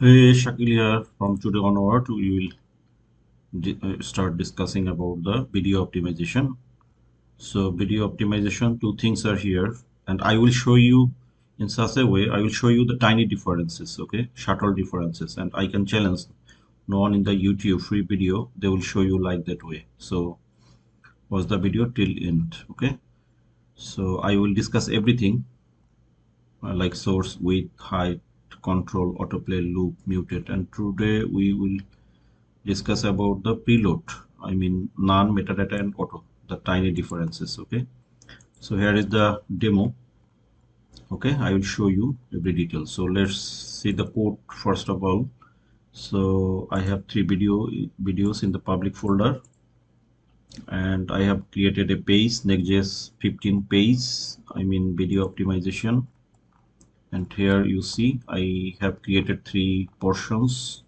Hey, Shakil here. From today onward, we will start discussing about the video optimization. So, video optimization, two things are here, and I will show you in such a way. I will show you the tiny differences, okay, subtle differences, and I can challenge no one in the YouTube free video. They will show you like that way. So, watch the video till end, okay. So, I will discuss everything like source, width, height, control, autoplay, loop, muted, and today we will discuss about the preload, I mean non metadata and auto, the tiny differences. Okay, so here is the demo. Okay, I will show you every detail. So let's see the code first of all. So I have three videos in the public folder, and I have created a page, Nextjs 15 page, I mean video optimization. And here you see I have created three portions.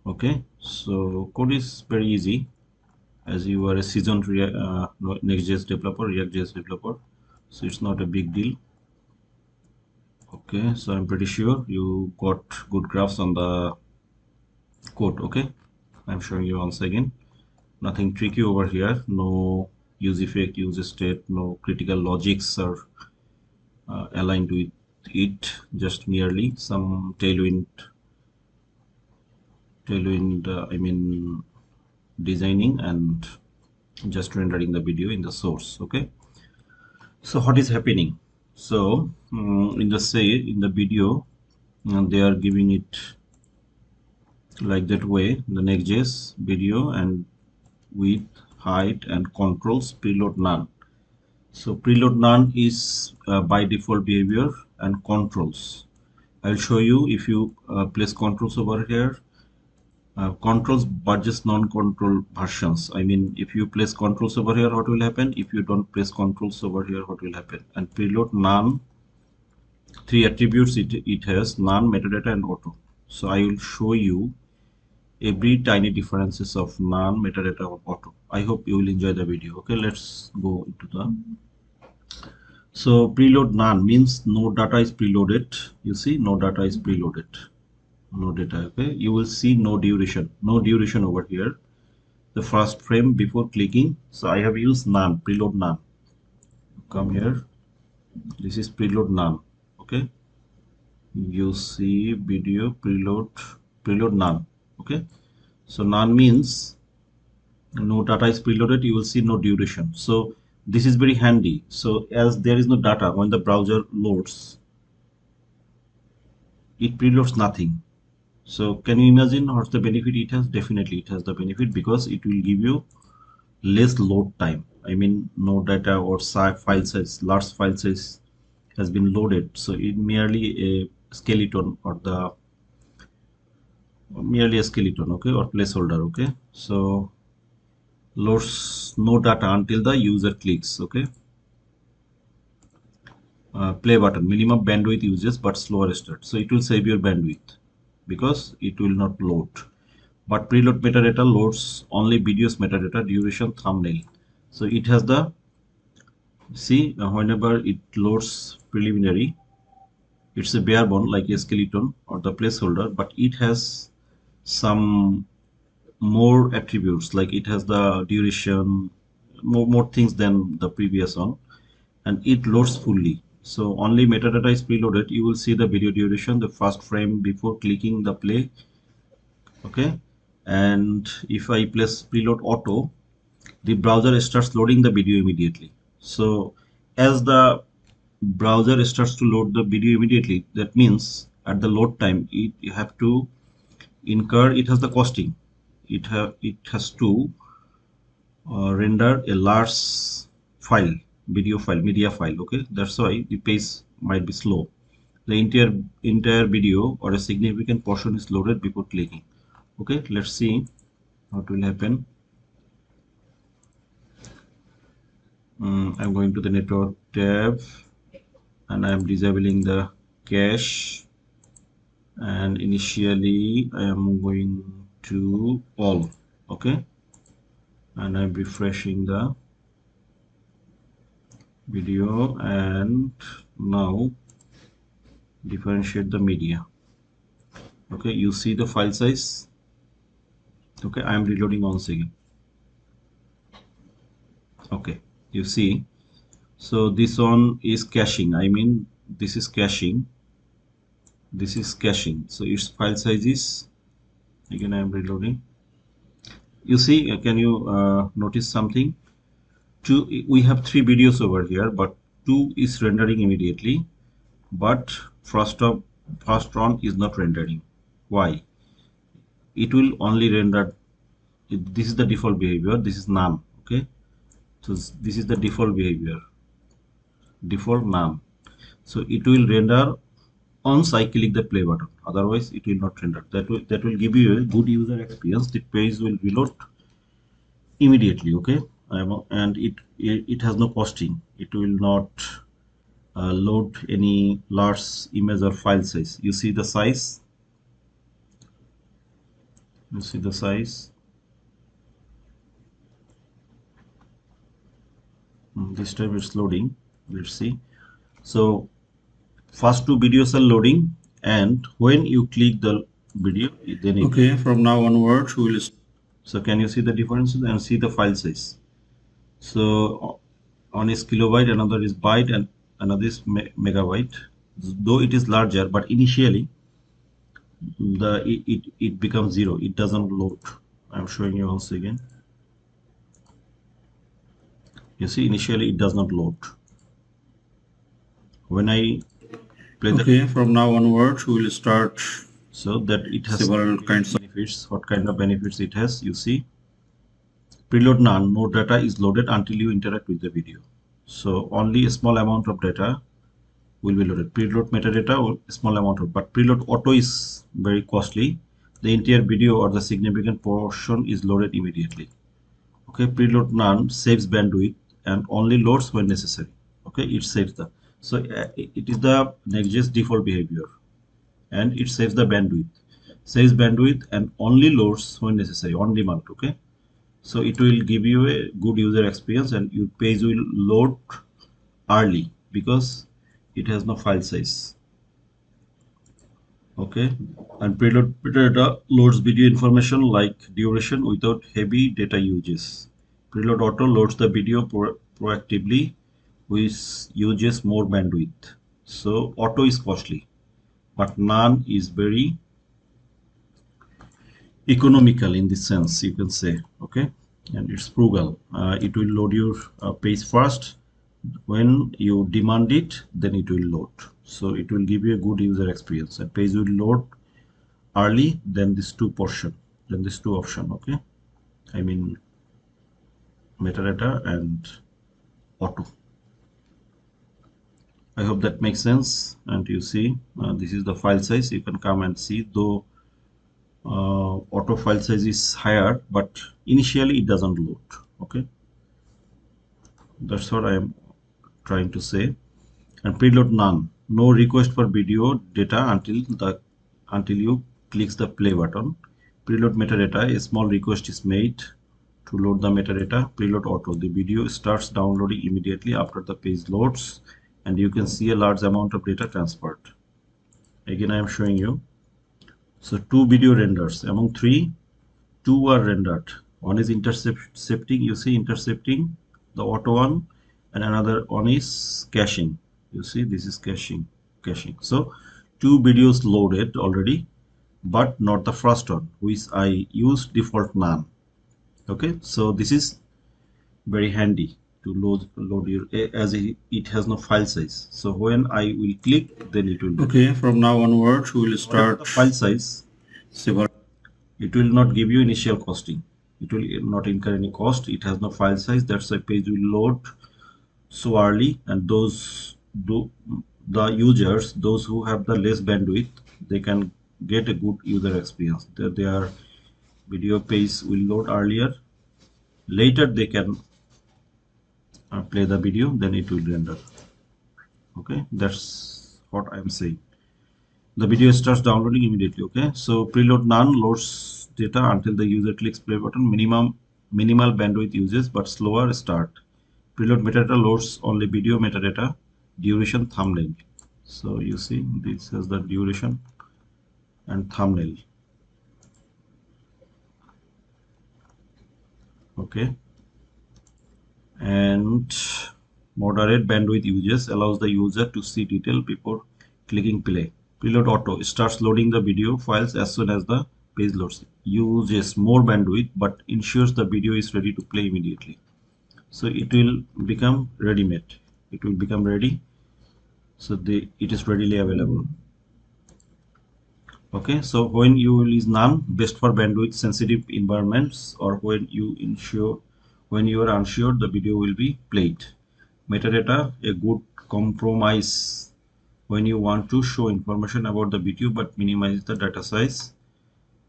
Okay, so code is very easy as you are a seasoned Next.js developer, React.js developer, so it's not a big deal. Okay, so I'm pretty sure you got good graphs on the code. Okay, I'm showing you once again. Nothing tricky over here. No use effect, use state, no critical logics are aligned with it. Just merely some tailwind. I mean designing and just rendering the video in the source. Okay. So what is happening? So in the video, they are giving it like that way. The Next.js video and width, height, and controls preload none. So preload none is by default behavior and controls. I'll show you if you place controls over here. Controls but just non-control versions. I mean, if you place controls over here, what will happen? If you don't place controls over here, what will happen? And preload none, three attributes it has: none, metadata, and auto. So I will show you every tiny differences of none, metadata, or auto. I hope you will enjoy the video. Okay, let's go into the. So preload none means no data is preloaded. You see, no data is preloaded. No data. Okay, you will see no duration. No duration over here. The first frame before clicking. So I have used none, preload none. Come here. This is preload none. Okay, you see video preload none. Okay, so none means no data is preloaded. You will see no duration. So this is very handy. So as there is no data, when the browser loads, it preloads nothing. So can you imagine what's the benefit it has? Definitely it has the benefit because it will give you less load time. I mean, no data or file size, large file size has been loaded. So it merely a skeleton or the merely a skeleton, okay, or placeholder. Okay, so loads no data until the user clicks. Okay, play button, minimum bandwidth uses but slower start, so it will save your bandwidth because it will not load. But preload metadata loads only videos metadata, duration, thumbnail. So it has the, see, whenever it loads preliminary, it's a bare bone like a skeleton or the placeholder, but it has some more attributes, like it has the duration, more things than the previous one, and it loads fully. So only metadata is preloaded. You will see the video duration, the first frame before clicking the play. Okay, and if I place preload auto, the browser starts loading the video immediately. So as the browser starts to load the video immediately, that means at the load time you have to incur, it has the costing, it has to render a large file, video file, media file. Okay, that's why the pace might be slow. The entire video or a significant portion is loaded before clicking. Okay, let's see what will happen. I'm going to the network tab and I'm disabling the cache, and initially I am going to all. Okay, and I'm refreshing the video, and now differentiate the media. Okay, you see the file size. Okay, I am reloading once again. Okay, you see, so this one is caching. I mean, this is caching. This is caching. So its file size is, again I am reloading. You see, can you notice something? We have 3 videos over here, but 2 is rendering immediately, but first one is not rendering. Why? It will only render. This is the default behavior. This is none. Okay, so this is the default behavior. Default none. So it will render once I click the play button. Otherwise, it will not render. That will give you a good user experience. The page will reload immediately. Okay, and it has no costing. It will not load any large image or file size. You see the size. You see the size. This time it's loading. Let's see. So first 2 videos are loading, and when you click the video, then it, okay, from now onwards we will. So can you see the differences and see the file size? So one is kilobyte, another is byte, and another is megabyte. Though it is larger, but initially it becomes 0. It doesn't load. I'm showing you once again. You see, initially it does not load. When I play okay, from now onwards we will start. So that it has several kinds of benefits. What kind of benefits it has? You see, preload none. No data is loaded until you interact with the video. So only a small amount of data will be loaded. Preload metadata or a small amount of, but preload auto is very costly. The entire video or the significant portion is loaded immediately. Okay, preload none saves bandwidth and only loads when necessary. Okay, it saves the, so it is the Next.js default behavior, and it saves the bandwidth and only loads when necessary, on demand. Okay, so it will give you a good user experience, and your page will load early because it has no file size. Okay, and preload metadata loads video information like duration without heavy data uses. Preload auto loads the video proactively, which uses more bandwidth. So auto is costly, but none is very economical in this sense, you can say. Okay, and it's frugal. It will load your page first. When you demand it, then it will load. So it will give you a good user experience. A page will load early, then this 2 portion, then this 2 option. Okay, I mean metadata and auto. I hope that makes sense. And you see, this is the file size. You can come and see, though auto file size is higher, but initially it doesn't load. Okay, that's what I am trying to say. And preload none, no request for video data until you clicks the play button. Preload metadata, a small request is made to load the metadata. Preload auto, the video starts downloading immediately after the page loads, and you can see a large amount of data transferred. Again, I am showing you. So 2 video renders among 3, 2 are rendered. One is intercepting. You see, intercepting, the auto one, and another one is caching. You see, this is caching. So 2 videos loaded already, but not the first one, which I use default none. Okay, so this is very handy to load your, as it has no file size. So when I will click, then it will. Okay, from now onwards we will start the file size. It will not give you initial costing. It will not incur any cost. It has no file size. That's why page will load so early, and the users, those who have the less bandwidth, they can get a good user experience. Their video page will load earlier. Later they can play the video, then it will render. Okay, that's what I'm saying. The video starts downloading immediately. Okay, so preload none loads data until the user clicks play button. Minimal bandwidth uses, but slower start. Preload metadata loads only video metadata, duration, thumbnail. So you see, this is the duration. and thumbnail. Okay, and moderate bandwidth uses allows the user to see detail before clicking play. Preload auto starts loading the video files as soon as the page loads. Uses more bandwidth but ensures the video is ready to play immediately. So it will become ready-made. It will become ready, so it is readily available. Okay, so when you will use none, best for bandwidth sensitive environments, or when you are unsure the video will be played. Metadata, a good compromise when you want to show information about the video but minimize the data size.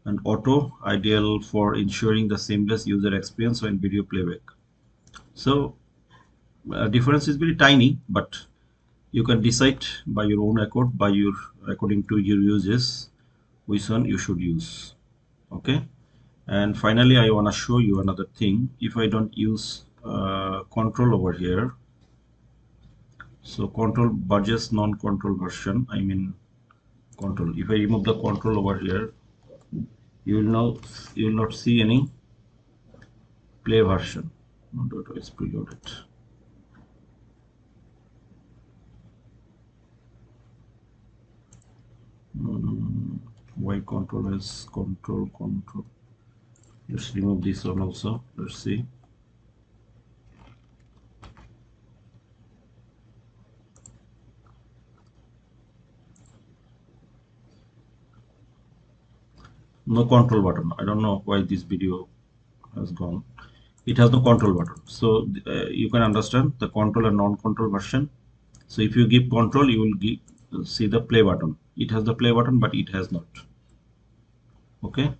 And auto, ideal for ensuring the seamless user experience when video playback. So difference is very tiny, but you can decide by your own accord, according to your uses, which one you should use. Okay, and finally I want to show you another thing. If I don't use control over here, so control budgets non-control version, I mean control, if I remove the control over here, you will not see any play version. It's preloaded. Why control is control. Let's remove this one also. Let's see. No control button. I don't know why this video has gone. It has no control button. So you can understand the control and non-control version. So if you give control, you will see the play button. It has the play button, but it has not. Okay.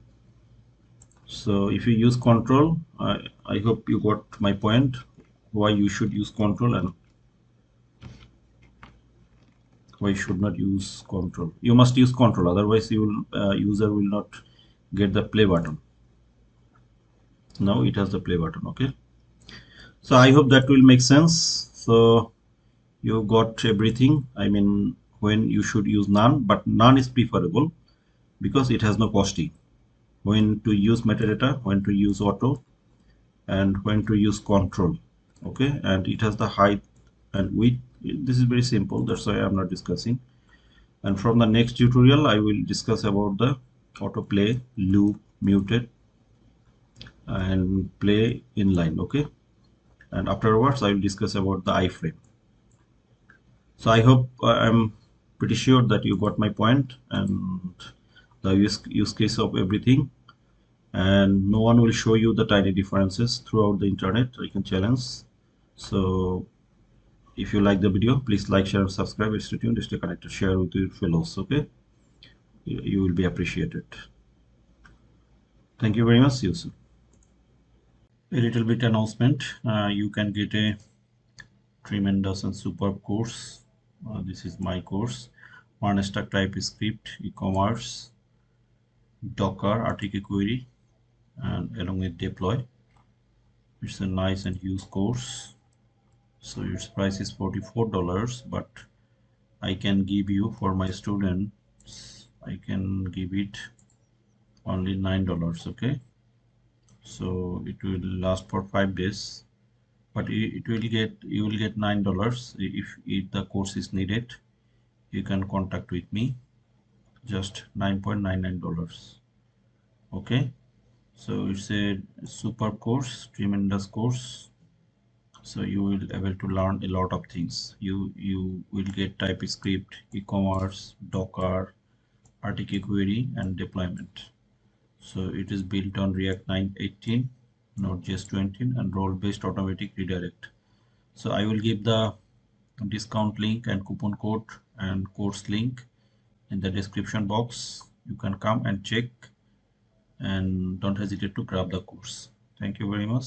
So if you use control, I hope you got my point. Why you should use control and why you should not use control. You must use control, otherwise user will not get the play button. Now it has the play button. Okay, so I hope that will make sense. So you got everything. I mean, when you should use none, but none is preferable because it has no costing. When to use metadata, when to use auto, and when to use control. Okay, and it has the height and width. This is very simple, that's why I'm not discussing. And from the next tutorial I will discuss about the autoplay, loop, muted, and play inline. Okay, and afterwards I will discuss about the iframe. So I hope I'm pretty sure that you got my point and the use case of everything, and no one will show you the tiny differences throughout the internet, I can challenge. So if you like the video, please like, share, and subscribe. Stay tuned, stay connected, share with your fellows. Okay, you will be appreciated. Thank you very much. See you soon. A little bit announcement. You can get a tremendous and superb course. This is my course. MERN stack, Typescript, e-commerce, Docker, RTKquery, and along with deploy. It's a nice and huge course. So its price is $44, but I can give you, for my students, I can give it only $9. Okay, so it will last for 5 days, but you will get $9. If the course is needed, you can contact with me, just $9.99. Okay, so it's a super course, tremendous course. So you will able to learn a lot of things. You will get TypeScript, e-commerce, Docker, RTK query, and deployment. So it is built on React 9.18, Node.js 20, and role-based automatic redirect. So I will give the discount link and coupon code and course link in the description box. You can come and check, and don't hesitate to grab the course. Thank you very much.